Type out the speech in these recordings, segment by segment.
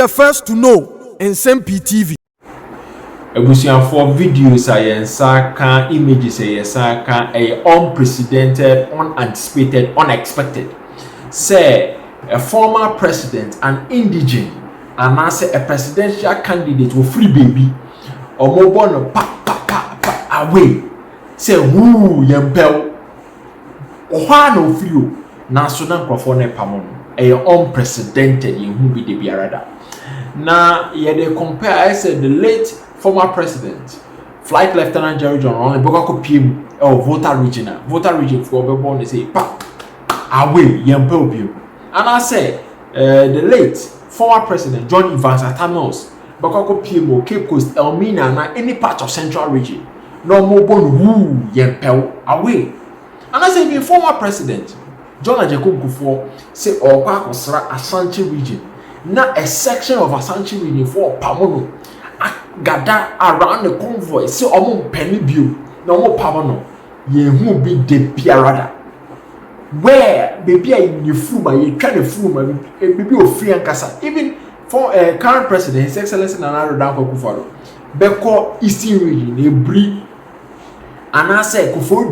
the first to know. Nsem-Pii TV. For videos I images a unprecedented, unanticipated, unexpected. Say a former president, an indigent, and I say a presidential candidate with free baby or mobile no pa away. Say woo yempel or no free national microphone pamono. A unprecedented in who be the biarada. Now they compare I said the late former president, Flight Lieutenant Jerry John Ronald Bokako PM or voter region for born they say pa away yempel pio. And I say the late former president John Evans Atanos Bokako PM or Cape Coast Elmina na any part of central region no more born woo yempel away. And I say the former president John Jacob Kufuor say Okwa Kosra Ashanti region. Now a section of Ashanti region for Pamono gather around the convoy. Say Omo penny bill, no more Pamono. Ye who be the Piarada. Where baby in your fuma, you try to fuma, baby of free and casa. Even for a current president, His Excellency Nana Danko Kufuor, Beko Eastern region, a breed, and I say Kufuor,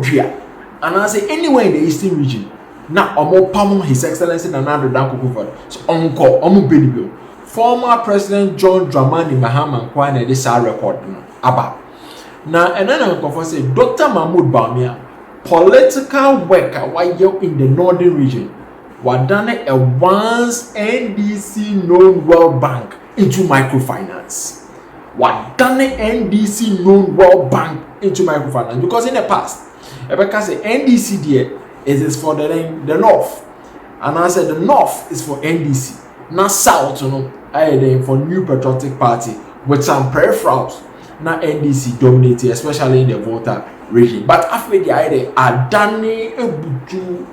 and I say anywhere in the Eastern region. Now, omo pamon His Excellency Nana Danko Kufuor. So onko omo benibio. Former President John Dramani Mahama kwane this record no aba. Now, and then I say Dr. Mahmoud Bawumia, political worker while in the northern region, wadane a once NDC known World Bank into Microfinance. Wadane NDC known World Bank into Microfinance because in the past, Rebecca say NDC there. It is for the north, and I said the north is for NDC. Now south, I for New Patriotic Party with some peripherals. Now NDC dominated, especially in the voter region. But after the idea, Adani Ebutu,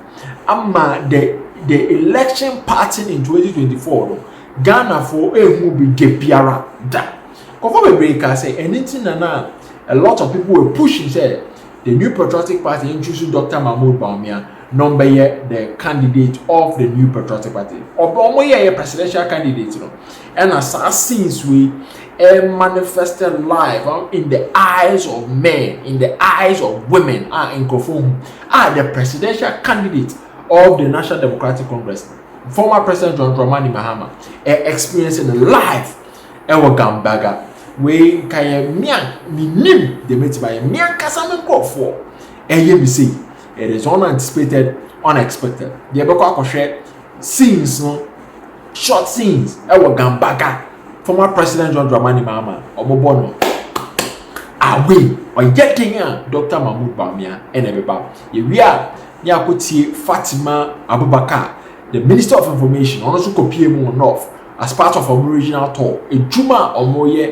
ama the election pattern in 2024, Ghana for a movie gepiara da. Conform a breaker say anything na a lot of people were pushing say. The New Patriotic Party introduced Dr. Mahmoud Bawumia, number the candidate of the New Patriotic Party. Or a presidential candidate, and assassins we manifested live in the eyes of men, in the eyes of women, in Kofum, the presidential candidate of the National Democratic Congress, former President John Dramani Mahama, experiencing live Gambaga. We kaya mian minim the meti by mian kasame for me say it is unanticipated, unexpected. The ebeko akoshe scenes no short scenes Gambaga former President John Dramani Mahama omobono away or getting Dr. Mahmoud Bawumia and ebeba we are near Kotie Fatima Abubakar, the Minister of Information, also copy North. As part of our original tour, a Juma or Moye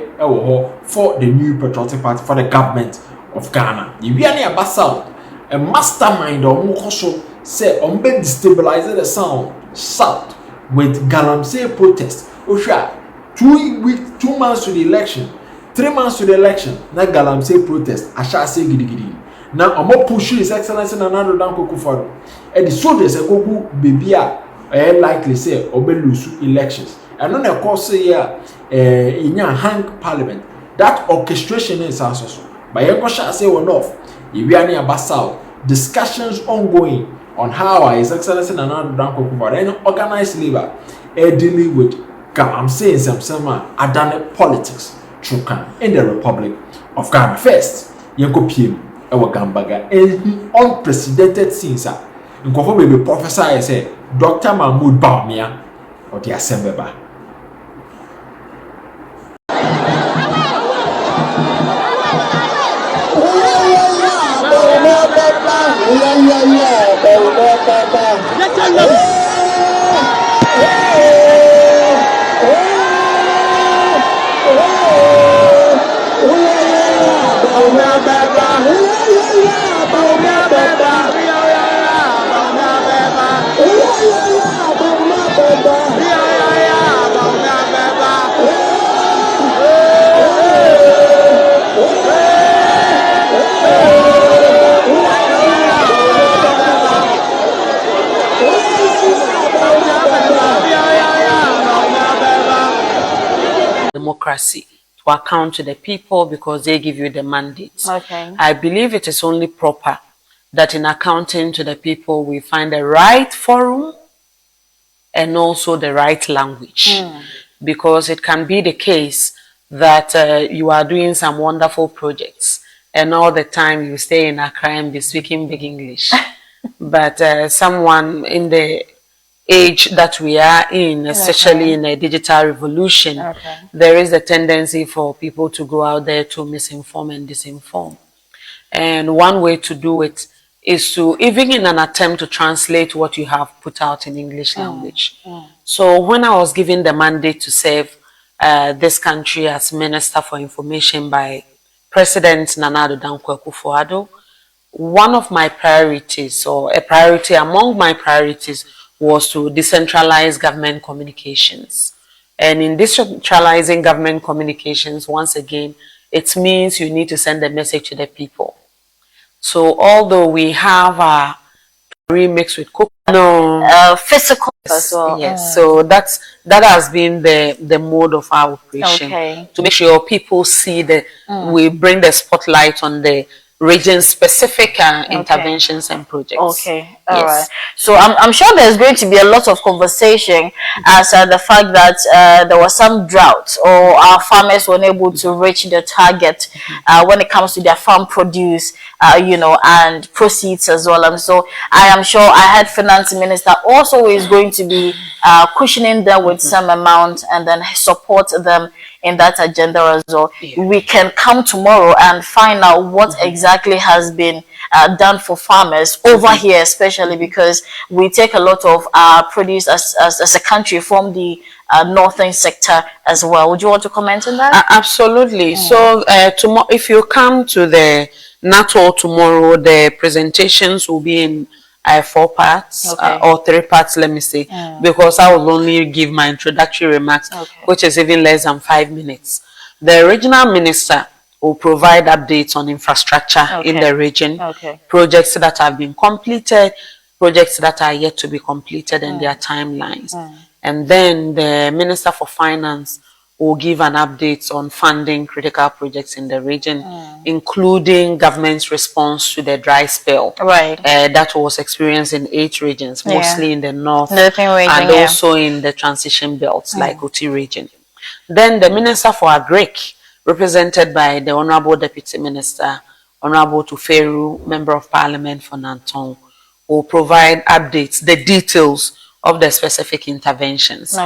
for the New Patriotic Party for the government of Ghana. The Vianney South, a mastermind or Mokoso, say on bed destabilize the South with Galamsey protest. Osha 2 months to the election, 3 months to the election. Na Galamsey protest. I shall say gidi. Now I'm more pushing His Excellency Nana Danko Kufuor. And the soldiers go baby likely say obe lose elections. And on a course here in your hang parliament, that orchestration is also. By Yankosha say one off, if we are near Basal, discussions ongoing on how His Excellency Nana Danko Kufuor and organized labor dealing with Gambaga North Adane politics in the Republic of Ghana. First, Yanko PM Gambaga and unprecedented scenes. In conform with Professor say Dr. Mahmoud Bawumia or the Assembly. democracy to account to the people because they give you the mandate. Okay. I believe it is only proper that in accounting to the people we find the right forum and also the right language. Because it can be the case that you are doing some wonderful projects and all the time you stay in Accra and be speaking big English. But someone in the age that we are in, especially in a digital revolution, there is a tendency for people to go out there to misinform and disinform. And one way to do it is to, even in an attempt to translate what you have put out in English language. So when I was given the mandate to serve this country as Minister for Information by President Nana Addo Dankwa Akufo-Addo, one of my priorities, or a priority among my priorities, was to decentralize government communications. And in decentralizing government communications, once again, it means you need to send a message to the people. So although we have a remix with physical as well. Yes, so that has been the mode of our operation. To make sure people see that we bring the spotlight on the region-specific interventions and projects. Okay, all right. So I'm sure there's going to be a lot of conversation as the fact that there was some drought or our farmers were unable to reach the target when it comes to their farm produce, you know, and proceeds as well. And so I am sure I had Finance Minister also is going to be cushioning them with some amount and then support them in that agenda as well. We can come tomorrow and find out what exactly has been done for farmers over here, especially because we take a lot of produce as a country from the northern sector as well. Would you want to comment on that? Absolutely. So tomorrow, if you come to the NATO tomorrow, the presentations will be in 4 parts or 3 parts, let me say, because I will only give my introductory remarks, which is even less than 5 minutes. The regional minister will provide updates on infrastructure in the region, projects that have been completed, projects that are yet to be completed, and their timelines. And then the Minister for Finance will give an update on funding critical projects in the region, including government's response to the dry spell that was experienced in 8 regions, mostly in the north and also in the transition belts like Oti region. Then the Minister for Agric, represented by the Honorable Deputy Minister, Honorable Tuferu, Member of Parliament for Nanton, will provide updates, the details of the specific interventions.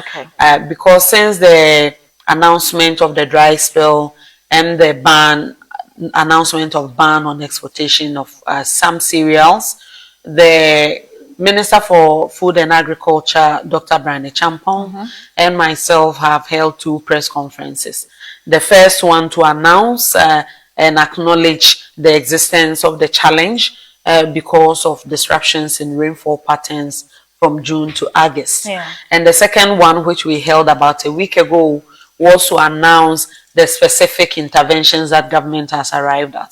Because since the announcement of the dry spell and the announcement of ban on exportation of some cereals, the Minister for Food and Agriculture, Dr. Brian Champong, and myself have held 2 press conferences. The first one to announce and acknowledge the existence of the challenge because of disruptions in rainfall patterns from June to August. And the second one, which we held about a week ago, was to announce the specific interventions that government has arrived at.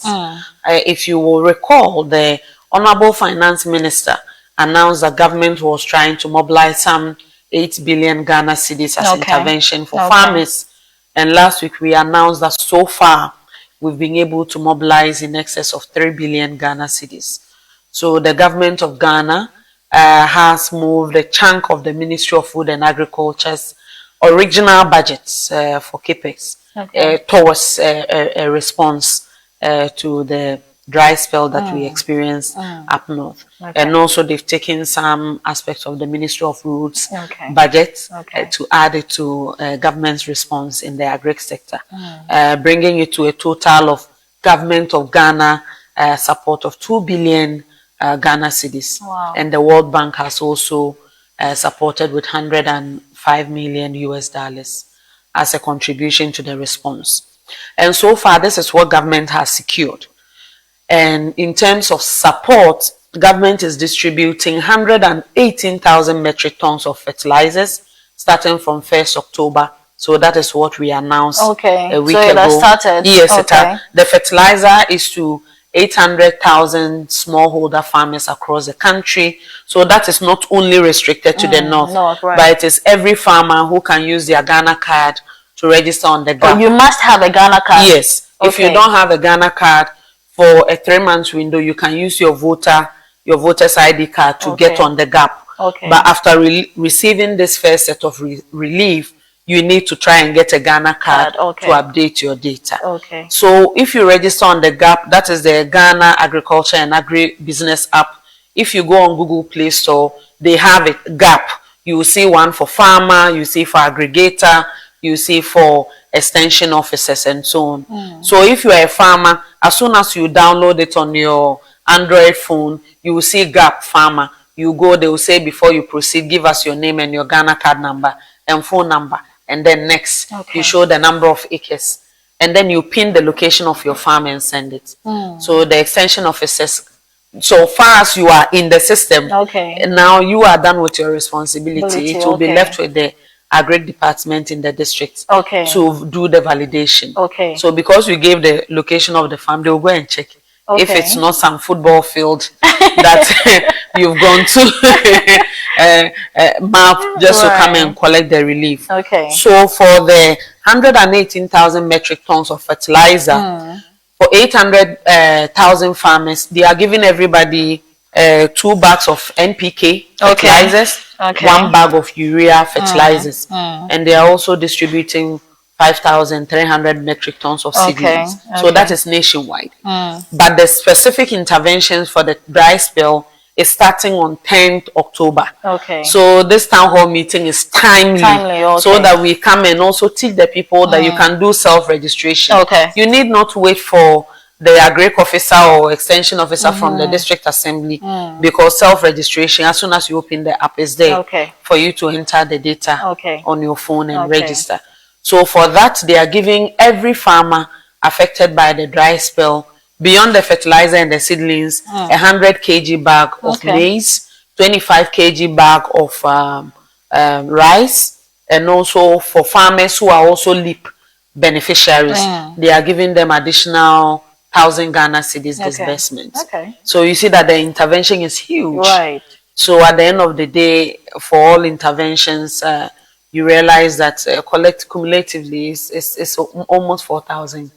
If you will recall, the Honorable Finance Minister announced that government was trying to mobilize some 8 billion Ghana cedis as intervention for farmers. And last week we announced that so far we've been able to mobilize in excess of 3 billion Ghana cedis. So the government of Ghana has moved a chunk of the Ministry of Food and Agriculture's original budgets for CAPEX towards a response to the dry spell that we experienced up north. And also they've taken some aspects of the Ministry of Roads budget to add it to government's response in the agri sector, bringing it to a total of government of Ghana support of 2 billion Ghana cedis. And the World Bank has also supported with $105 million as a contribution to the response. And so far, this is what government has secured. And in terms of support, government is distributing 118,000 metric tons of fertilizers starting from 1st October. So that is what we announced a week ago. So it has started? Yes, the fertilizer is to 800,000 smallholder farmers across the country. So that is not only restricted to the north, but it is every farmer who can use their Ghana card to register on the GAP. Oh, you must have a Ghana card. Yes. Okay. If you don't have a Ghana card, for a 3-month window, you can use your voter's ID card to get on the GAP. Okay. But after receiving this first set of relief, you need to try and get a Ghana card to update your data. Okay. So if you register on the GAP, that is the Ghana Agriculture and Agri-Business app. If you go on Google Play Store, they have a GAP. You will see one for farmer, you see for aggregator, you see for extension officers and so on. So if you are a farmer, as soon as you download it on your Android phone, you will see GAP farmer. You go, they will say before you proceed, give us your name and your Ghana card number and phone number. And then next, you show the number of acres. And then you pin the location of your farm and send it. So the extension officers, so far as you are in the system, now you are done with your responsibility. It will be left with the Agri department in the district to do the validation. So because you gave the location of the farm, they will go and check. If it's not some football field that you've gone to map just to come and collect the relief. So for the 118,000 metric tons of fertilizer, for 800,000 farmers, they are giving everybody 2 bags of NPK fertilizers, 1 bag of urea fertilizers, and they are also distributing 5,300 metric tons of seedlings. So that is nationwide. But the specific interventions for the dry spell is starting on 10th October. So this town hall meeting is timely so that we come and also teach the people that you can do self-registration. You need not wait for the agric officer or extension officer from the district assembly, because self-registration, as soon as you open the app, is there for you to enter the data on your phone and register. So for that, they are giving every farmer affected by the dry spell, beyond the fertilizer and the seedlings, 100 kg bag of maize, 25 kg bag of rice, and also for farmers who are also LEAP beneficiaries, they are giving them additional 1,000 Ghana cedis disbursements. So you see that the intervention is huge. So at the end of the day, for all interventions, you realize that cumulatively it's almost 4,000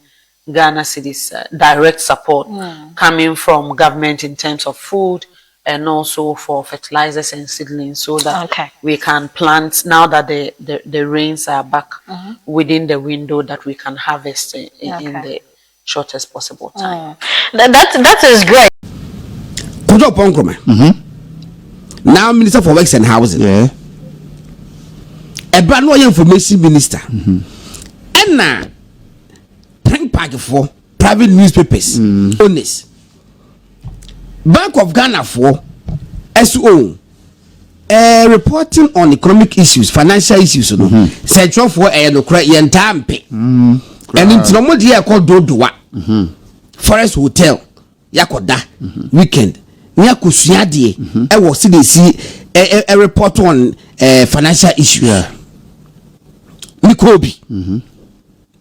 Ghana cedis direct support coming from government in terms of food and also for fertilizers and seedlings, so that we can plant now that the rains are back within the window that we can harvest in the shortest possible time. That is great. Now Minister for Works and Housing. A brand new information minister. And now print pack for private newspapers. Honest. Bank of Ghana for SO reporting on economic issues, financial issues, central for a local Nsem-Pii. And in Tromo dia called Dodoa. Forest Hotel Yakoda weekend. Nyakusuadie I was see a report on financial issues. Nikobi.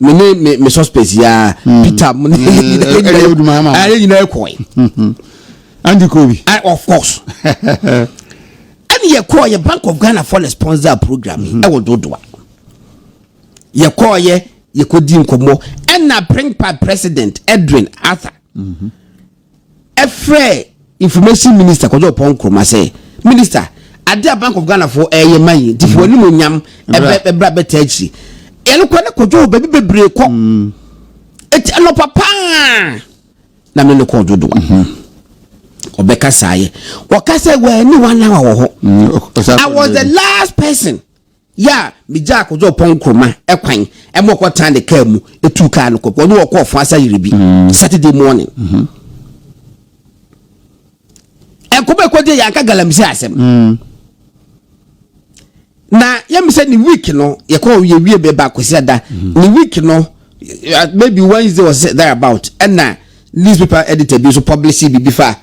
My name me suspect ya Peter Andy Kobe. Of course. And you call your Bank of Ghana for the sponsor program. I will do it. You call you could dim como and now bring by President Edwin Arthur. A free information minister could upon Kroma say, Minister, at the Bank of Ghana for a money, if you know yam a brabber taxi. Eloquent could do baby break. It's a no papa. Namino called do Obeka Saye. Wakase were anyone now. I was the last person. Yeah, me Jack was upon Kroma, Equine, and what time they came, a 2 car, no walk off for Saturday morning. And Kubeko de Yanka Galamsiasem. Now, you said in week, you call you will be back with that. In week, maybe Wednesday was there about, and now newspaper editor be so publicity before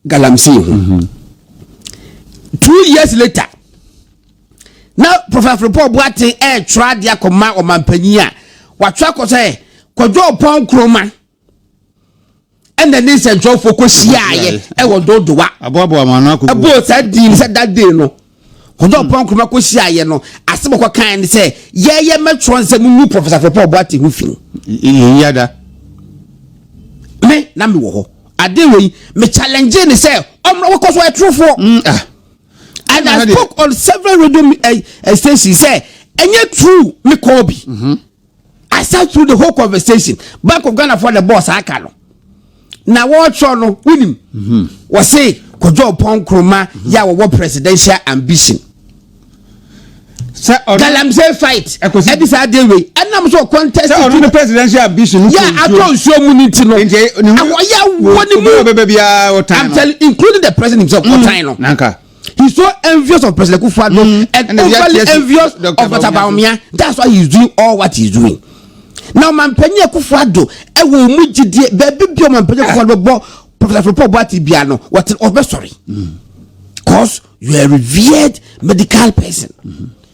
Galamsi. 2 years later, now Professor Paul Boateng tried their command or Mampania. What track was say, Kojo upon Kroma. And the nation drove for Kosia, I will do what. Abobo Manako. About that deal said that day, no. Kojo pon kroma ko hia ye no asebo ko kan ni say ye metro nse mu Professor Paul Boati hu fin yada me na me wo ho ade we me challenge ni say omro wo ko so true for and I spoke on several radio stations say enye true me call bi I sat through the whole conversation Bank of Ghana for the boss aka no na wo tro no winim wo say Kojo pon kroma ya wo presidential ambition Galamsey fight ebi sa dey way enam so contest to the presidential ambition yeah ato nsuo mu nti no ya woni mu I'm telling including the president himself no nanka he's so envious of President Kufuor and overly envious of Bawumia. That's why he's doing all what he's doing. Now Mampenye Kufuor e wo mu gidie baby bi o Mampenye Kufuor bo Professor Paul Boati bia no what sorry cause you are a revered medical person.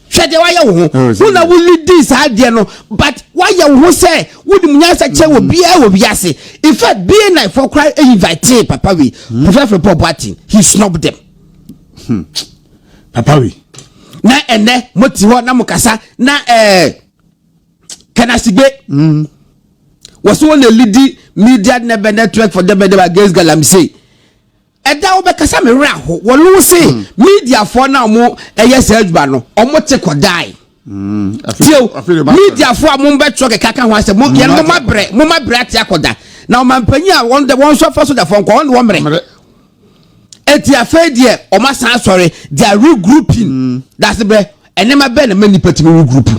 Shade why you who na we lead this idea no but why you who say would munyasa che wo bia ase in fact being like for cry invite papa we Professor Paul Boati he snubbed them. Papa we na ene moti ho na mukasa na Kanasigbe was one a leading media network for them against Galamsey. Eda obekasa me ra ho wo lo say media for na mo yes edba no omo te ko die media for mo be tro keka kan ho ase mo ye no ma bre ati akoda na o mampanyi a one so for so da phone ko on wo mre eti afedie o ma san sorry they are regrouping that's be enema be na mani patimi regroup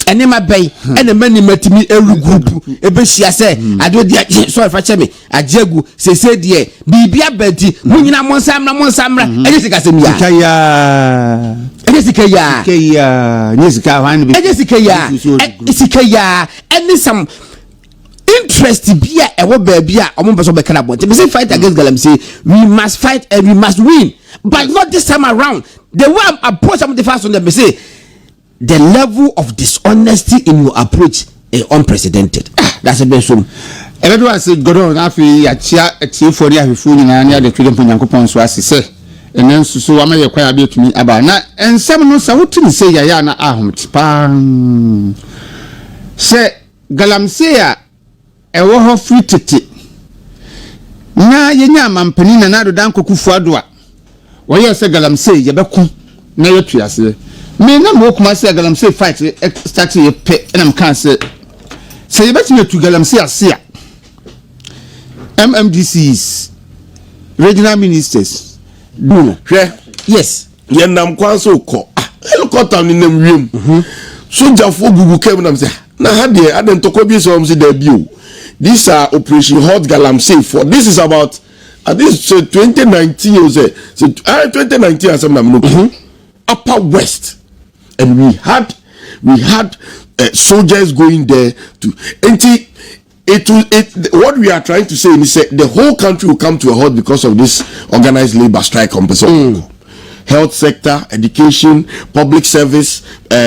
enema be ene mani matimi regroup ebe hia se ade dia sorry fa cheme ajegu sese die bibia badi munyina monsamra eje sika sem ya sika ya ene some interest bia ewo baabia omo beso be kana bonte. We say fight against Galamsey, we must fight and we must win, but not this time around. The way I approach some of the first on them, they say the level of dishonesty in your approach is unprecedented. That's a bit so. Everyone say godo na fi ya chia for ya fifu nyina na de twede ponyankopon so asese enen susu ama ye kwa ya betumi aba na ensem no sa wotumi say ya na ahomtipa se Galamsey a ewo ho free tete na yenya mampani na nado dan kokufu adoa wo ye se Galamsey ye beku na ye tuase me na mo kuma se Galamsey fight start ye pe na mkan se ye betumi tu Galamsey ase a MMDCs regional ministers no yes yenam kwanso ko helicopter ni nam wiem soja fo gugu kem nam se na ha de aden toko bi so say da bio. These are Operation Hot Galamsey for this is about this 2019 you say 2019 as Upper West, and we had soldiers going there to what we are trying to say is that the whole country will come to a halt because of this organized labor strike compensation. Health sector, education, public service,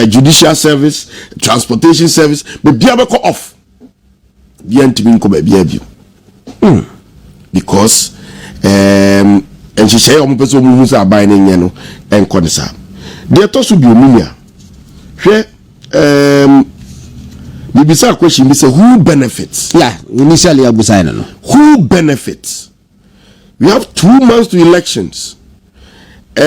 judicial service, transportation service, but be able to off. Because and she say omo person mu say aban ne nye no enko ne sa de to so bi omunya hwe bibisa question be say who benefits initially abusa no who benefits. We have 2 months to elections. We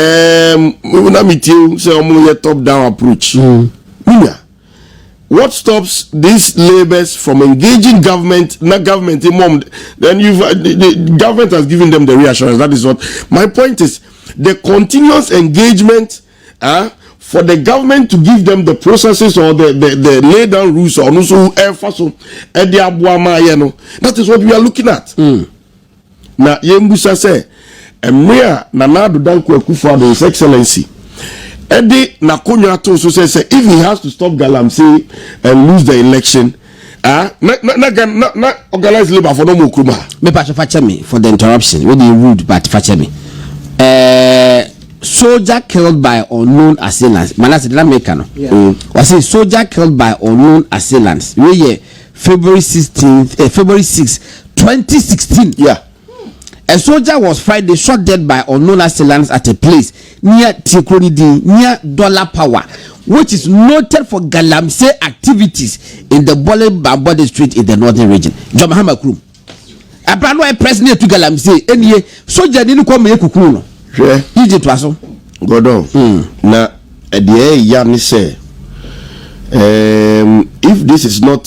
will not meet you say omo ye top down approach munya. What stops these labors from engaging government? Not government, then the government has given them the reassurance. That is what my point is. The continuous engagement for the government to give them the processes or the lay down rules or no so that is what we are looking at. Now, Yembusa say, Emria Nanado Danko Akufo-Addo, His Excellency. Eddie Nakonya also says if he has to stop Galamsey and lose the election, not organize labor for no more Kuma. Me pacha me for the interruption. Really rude, but pacha me. Soldier killed by unknown assailants. Manase did not make no. Was a soldier killed by unknown assailants. We February 6th, 2016. Yeah. A soldier was Friday shot dead by unknown assailants at a place near Tikuridin, near Dollar Power, which is noted for Galamsey activities in the Bole Street in the northern region. John Mahama Krum. A brand new president to Galamsey, any soldier didn't come here kukuno. Sure. He did was Godon. Na the yarn say if this is not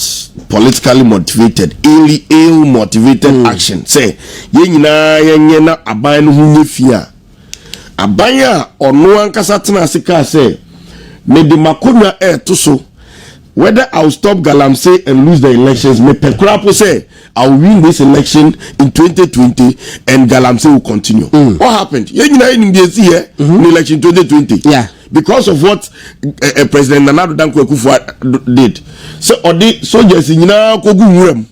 politically motivated, ill motivated action, say ye na aban no hu nyefia aban a ono ankasa tena sika say me de makonwa to so whether I'll stop Galamsey and lose the elections, me pekrapo say I'll win this election in 2020 and Galamsey will continue. What happened? Ye nyina in the year in election 2020. Yeah. Because of what President Nana Danko Akufo did. So odi soldiers nyina kogu nwuram.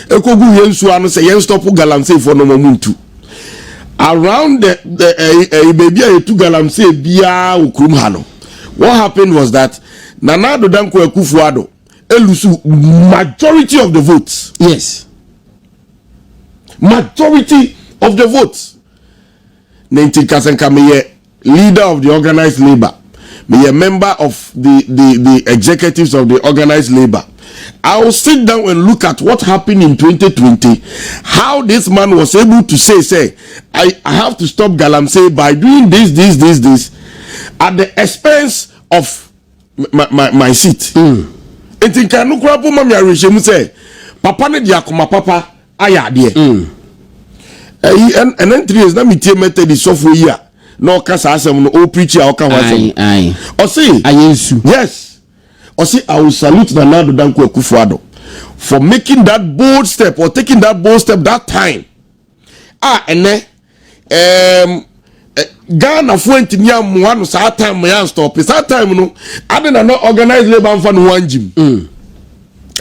Ekogu yensu anu say yen stop Galamsey for no muntu. Around the baby a to Galamsey bia ukrum hano. What happened was that Nana Danko Akufo elusu majority of the votes. Yes. Majority of the votes. Nenti Kasenka me leader of the organized labor. Me a member of the executives of the organized labor. I will sit down and look at what happened in 2020. How this man was able to say, I have to stop Galamsey by doing this at the expense of my seat. And think I no krapo mami arishemu say, Papa ne diakoma papa aya de. And then 3 years na me tie method the software here. No kasa asem no o preacher o kan wasem. O say ayensu. Yes. O say I will salute Nana Danko Akufo-Addo for making that bold step or taking that bold step that time. Ghana fwenti nya mwanu sa time ya stop. Sa time no ade na no organized labor mfa no wanjim.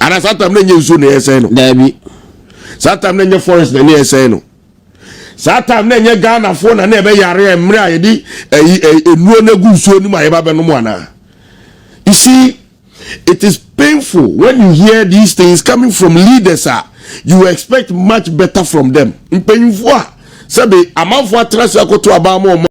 Ana sa time na nye nso na yesen no. Dabi. Sa time na nye forest na yesen no. Satam na nye Ghana fo na ebe yare emre ayedi enuo na gusuo ni ma yeba be no mo ana. You see, it is painful when you hear these things coming from leaders. You expect much better from them. Mpanyimfo a sebe amanfo atrase akoto aba mo